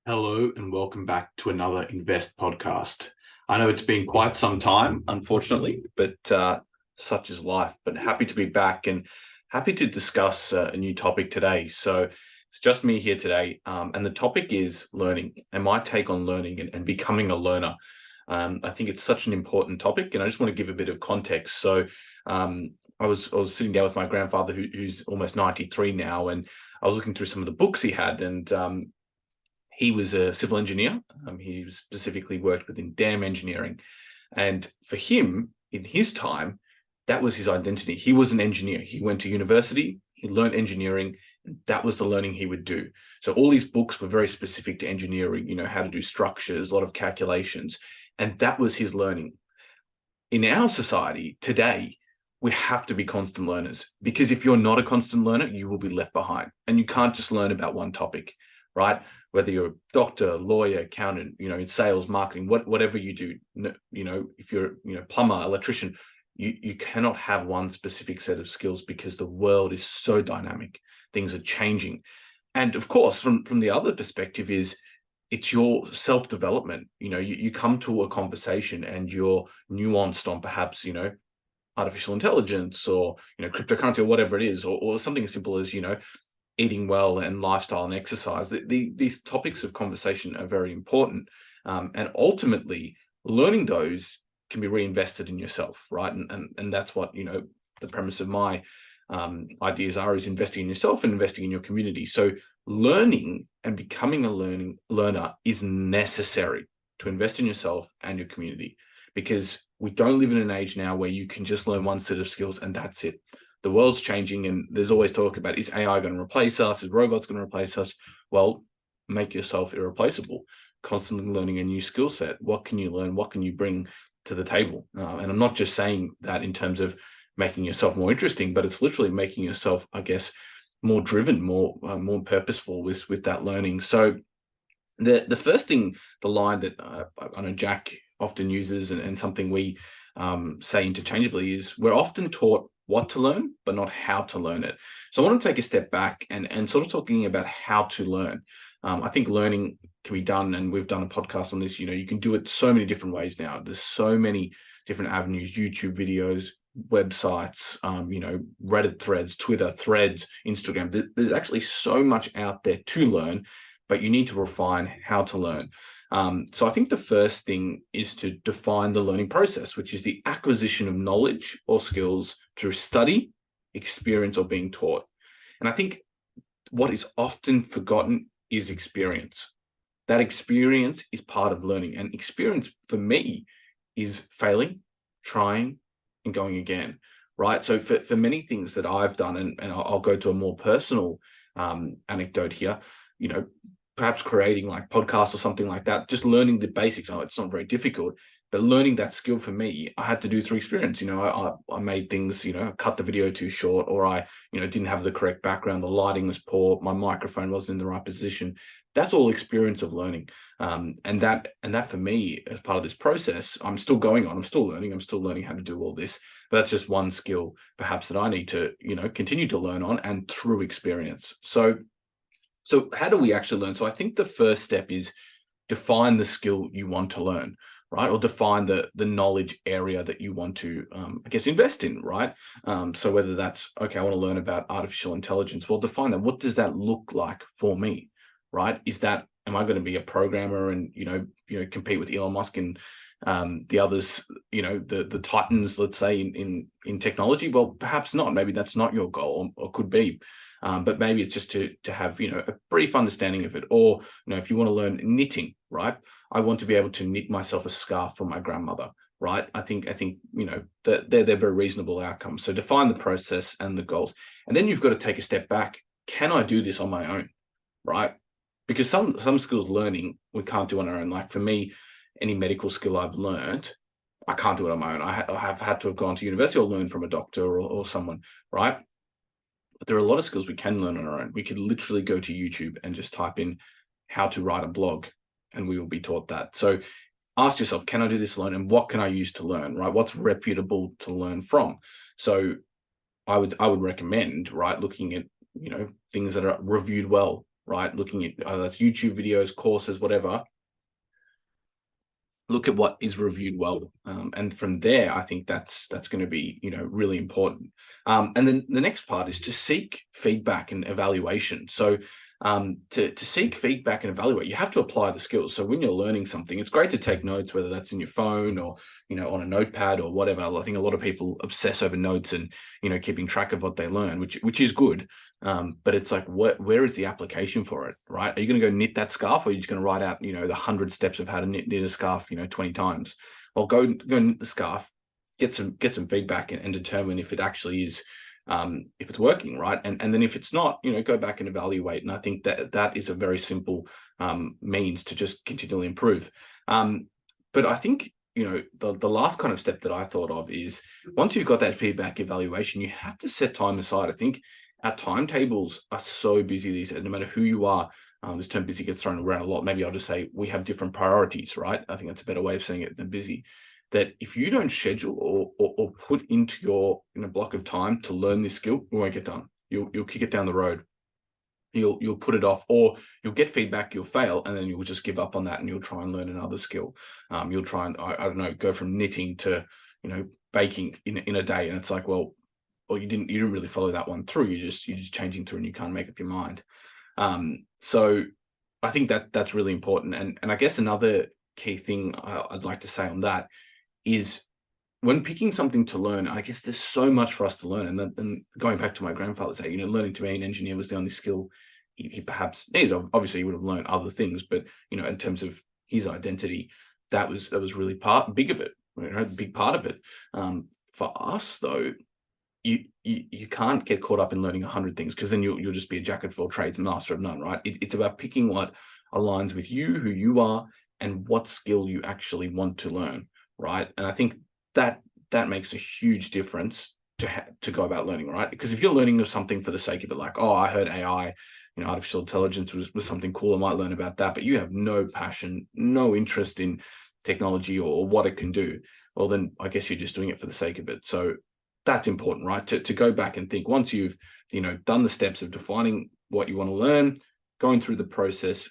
Hello and welcome back to another Invest podcast. I know it's been quite some time, unfortunately, but such is life. But happy to be back and happy to discuss a new topic today. So it's just me here today, and the topic is learning and my take on learning and becoming a learner. I think it's such an important topic, and I just want to give a bit of context. So I was sitting down with my grandfather, who's almost 93 now, and I was looking through some of the books he had, and he was a civil engineer. He specifically worked within dam engineering. And for him, in his time, that was his identity. He was an engineer. He went to university, he learned engineering, and that was the learning he would do. So all these books were very specific to engineering, how to do structures, a lot of calculations. And that was his learning. In our society today, we have to be constant learners, because if you're not a constant learner, you will be left behind. And you can't just learn about one topic, right? Whether you're a doctor, lawyer, accountant, in sales, marketing, whatever you do, if you're, plumber, electrician, you cannot have one specific set of skills, because the world is so dynamic. Things are changing. And of course, from the other perspective is it's your self-development. You come to a conversation and you're nuanced on perhaps, artificial intelligence or, cryptocurrency or whatever it is, or something as simple as, eating well and lifestyle and exercise. These topics of conversation are very important. And ultimately, learning those can be reinvested in yourself, right? And that's what, the premise of my ideas is investing in yourself and investing in your community. So learning and becoming a learner is necessary to invest in yourself and your community, because we don't live in an age now where you can just learn one set of skills and that's it. The world's changing, and there's always talk about, is AI going to replace us? Is robots going to replace us? Well, make yourself irreplaceable, constantly learning a new skill set. What can you learn? What can you bring to the table? And I'm not just saying that in terms of making yourself more interesting, but it's literally making yourself, I guess, more driven, more purposeful with that learning. So the first thing, the line that I know Jack often uses, and something we say interchangeably, is we're often taught what to learn, but not how to learn it. So I want to take a step back and sort of talking about how to learn. I think learning can be done, and we've done a podcast on this, you can do it so many different ways now. There's so many different avenues, YouTube videos, websites, Reddit threads, Twitter threads, Instagram. There's actually so much out there to learn, but you need to refine how to learn. So I think the first thing is to define the learning process, which is the acquisition of knowledge or skills through study, experience, or being taught. And I think what is often forgotten is experience. That experience is part of learning. And experience for me is failing, trying, and going again, right? So for many things that I've done, and I'll go to a more personal anecdote here, perhaps creating like podcasts or something like that, just learning the basics. It's not very difficult, but learning that skill for me, I had to do through experience. I made things, cut the video too short, or I, didn't have the correct background. The lighting was poor. My microphone wasn't in the right position. That's all experience of learning. And that for me, as part of this process, I'm still going on. I'm still learning. I'm still learning how to do all this. But that's just one skill, perhaps, that I need to, continue to learn on, and through experience. So how do we actually learn? So I think the first step is define the skill you want to learn, right? Or define the knowledge area that you want to, invest in, right? So whether that's, okay, I want to learn about artificial intelligence. Well, define that. What does that look like for me, right? Am I going to be a programmer and, compete with Elon Musk and the others, the titans, let's say, in technology? Well, perhaps not. Maybe that's not your goal, or could be. But maybe it's just to have, a brief understanding of it. Or, if you want to learn knitting, right? I want to be able to knit myself a scarf for my grandmother, right? I think, that they're very reasonable outcomes. So define the process and the goals. And then you've got to take a step back. Can I do this on my own, right? Because some skills learning we can't do on our own. Like for me, any medical skill I've learned, I can't do it on my own. I have had to have gone to university or learn from a doctor or someone, right? But there are a lot of skills we can learn on our own. We could literally go to YouTube and just type in how to write a blog, and we will be taught that. So ask yourself, can I do this alone? And what can I use to learn, right? What's reputable to learn from? So I would recommend, right, looking at, things that are reviewed well, right? Looking at that's YouTube videos, courses, whatever. Look at what is reviewed well, and from there, I think that's going to be really important. And then the next part is to seek feedback and evaluation. So to seek feedback and evaluate, you have to apply the skills. So when you're learning something, it's great to take notes, whether that's in your phone or on a notepad or whatever. I think a lot of people obsess over notes and keeping track of what they learn, which is good. But it's like, where is the application for it, right? Are you going to go knit that scarf, or are you just going to write out, the 100 steps of how to knit a scarf, 20 times? Well, go knit the scarf, get some feedback and determine if it actually is, if it's working, right? And then if it's not, go back and evaluate. And I think that is a very simple means to just continually improve. But I think, the last kind of step that I thought of is, once you've got that feedback evaluation, you have to set time aside. I think our timetables are so busy these days, no matter who you are. This term busy gets thrown around a lot. Maybe I'll just say we have different priorities, right? I think that's a better way of saying it than busy. That if you don't schedule or put into your block of time to learn this skill, it won't get done. You'll kick it down the road. You'll put it off, or you'll get feedback, you'll fail, and then you'll just give up on that, and you'll try and learn another skill. You'll try and I don't know, go from knitting to baking in a day, and it's like, well, you didn't really follow that one through. You're just changing through, and you can't make up your mind. So I think that's really important. And I guess another key thing I'd like to say on that is, when picking something to learn, I guess there's so much for us to learn. And going back to my grandfather's day, learning to be an engineer was the only skill he perhaps needed. Obviously, he would have learned other things, but in terms of his identity, that was really big of it, big part of it. For us, though, you can't get caught up in learning 100 things, because then you'll just be a jack of all trades, master of none, right? It's about picking what aligns with you, who you are, and what skill you actually want to learn, right? And I think that makes a huge difference to go about learning, right? Because if you're learning something for the sake of it, like, oh, I heard AI, artificial intelligence was something cool, I might learn about that, but you have no passion, no interest in technology or what it can do, well, then I guess you're just doing it for the sake of it. So that's important, right? To go back and think, once you've done the steps of defining what you want to learn, going through the process,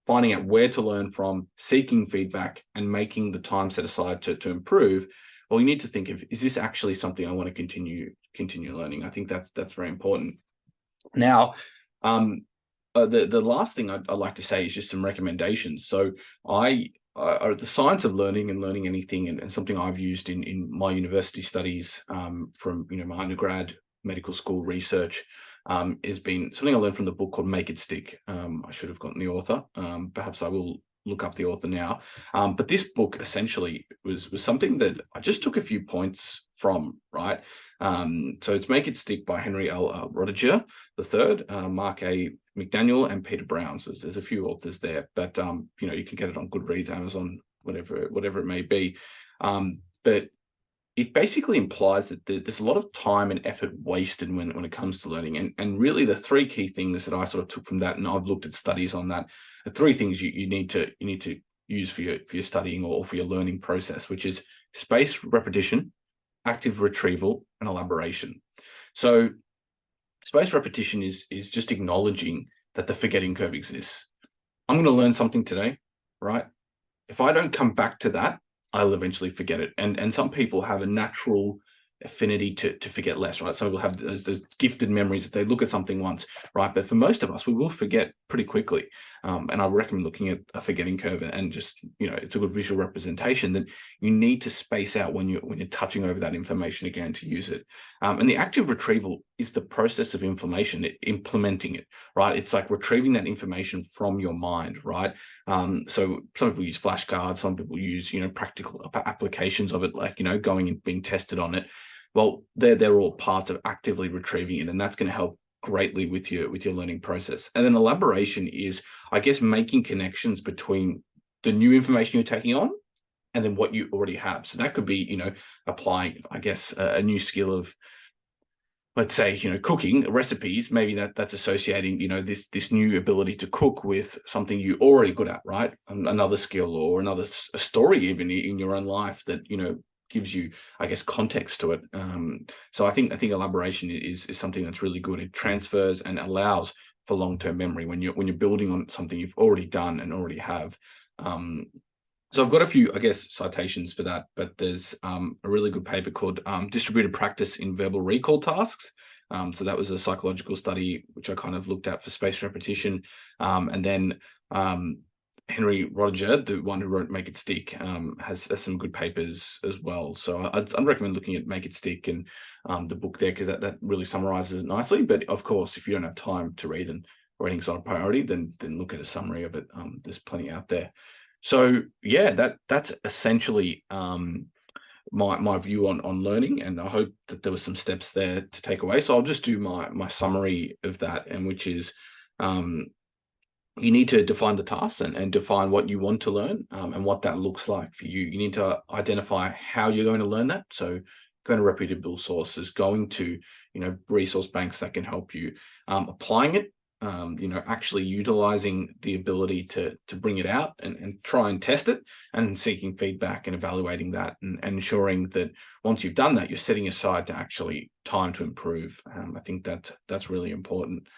finding out where to learn from, seeking feedback, and making the time set aside to improve. Well, you need to think of, is this actually something I want to continue learning? I think that's very important. Now, the last thing I'd like to say is just some recommendations. So the science of learning and learning anything, and something I've used in my university studies, from my undergrad medical school research, has been something I learned from the book called Make It Stick. I should have gotten the author. Perhaps I will look up the author now. But this book essentially was something that I just took a few points from, right? So it's Make It Stick by Henry L. Roediger III, Mark A. McDaniel, and Peter Brown. So there's a few authors there, but you can get it on Goodreads, Amazon, whatever it may be. But it basically implies that there's a lot of time and effort wasted when it comes to learning. And really the three key things that I sort of took from that, and I've looked at studies on that, the three things you need to use for your studying or for your learning process, which is spaced repetition, active retrieval, and elaboration. So spaced repetition is just acknowledging that the forgetting curve exists. I'm going to learn something today, right? If I don't come back to that, I'll eventually forget it. And some people have a natural affinity to forget less, right? Some people have those gifted memories that they look at something once, right? But for most of us, we will forget pretty quickly. And I recommend looking at a forgetting curve, and just, it's a good visual representation that you need to space out when you're touching over that information again to use it. And the active retrieval is the process of implementing it, right? It's like retrieving that information from your mind, right? So some people use flashcards, some people use, practical applications of it, like, going and being tested on it. Well, they're all parts of actively retrieving it, and that's going to help greatly with your learning process. And then elaboration is, I guess, making connections between the new information you're taking on and then what you already have. So that could be, applying, I guess, a new skill of, let's say, cooking recipes. Maybe that's associating, this new ability to cook with something you're already good at, right? Another skill, or a story even in your own life that, gives you, I guess, context to it. So I think elaboration is something that's really good. It transfers and allows for long-term memory when you're building on something you've already done and already have. So I've got a few, I guess, citations for that, but there's a really good paper called Distributed Practice in Verbal Recall Tasks. So that was a psychological study, which I kind of looked at for spaced repetition. And then Henry Roger, the one who wrote Make It Stick, has some good papers as well. So I'd recommend looking at Make It Stick and the book there, because that really summarizes it nicely. But of course, if you don't have time to read and reading's not a priority, then look at a summary of it. There's plenty out there. So yeah, that's essentially my view on learning, and I hope that there were some steps there to take away. So I'll just do my summary of that, and which is you need to define the tasks and define what you want to learn, and what that looks like for you. You need to identify how you're going to learn that. So going to reputable sources, going to resource banks that can help you, applying it, actually utilizing the ability to bring it out and try and test it, and seeking feedback and evaluating that, and ensuring that once you've done that, you're setting aside to actually time to improve. I think that's really important.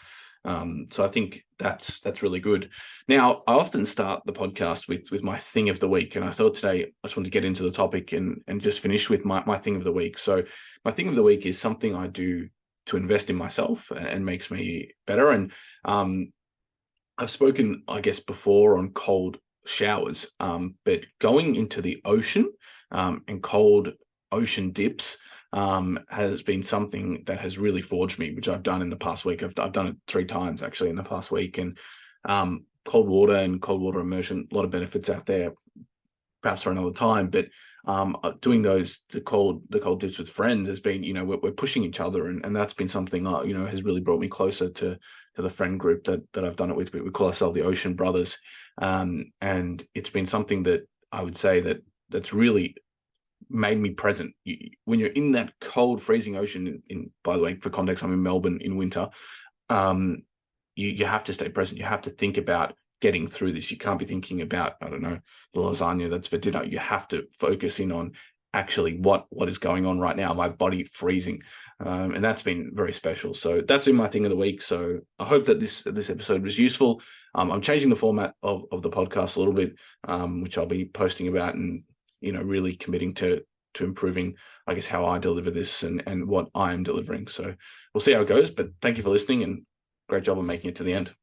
So I think that's really good. Now, I often start the podcast with my thing of the week, and I thought today I just wanted to get into the topic and just finish with my thing of the week. So my thing of the week is something I do to invest in myself and makes me better. And I've spoken, I guess, before on cold showers, but going into the ocean and cold ocean dips has been something that has really forged me, which I've done in the past week. I've done it 3 times actually in the past week. And cold water and cold water immersion, a lot of benefits out there, perhaps for another time. But doing the cold dips with friends has been, we're pushing each other, and that's been something has really brought me closer to the friend group that I've done it with. We call ourselves the Ocean Brothers, and it's been something that I would say that's really made me present. When you're in that cold, freezing ocean, by the way, for context, I'm in Melbourne in winter. You have to stay present. You have to think about getting through this. You can't be thinking about, I don't know, the lasagna that's for dinner. You have to focus in on actually what is going on right now. My body freezing, and that's been very special. So that's been my thing of the week. So I hope that this episode was useful. I'm changing the format of the podcast a little bit, which I'll be posting about, and really committing to improving, I guess, how I deliver this and what I am delivering. So we'll see how it goes. But thank you for listening, and great job on making it to the end.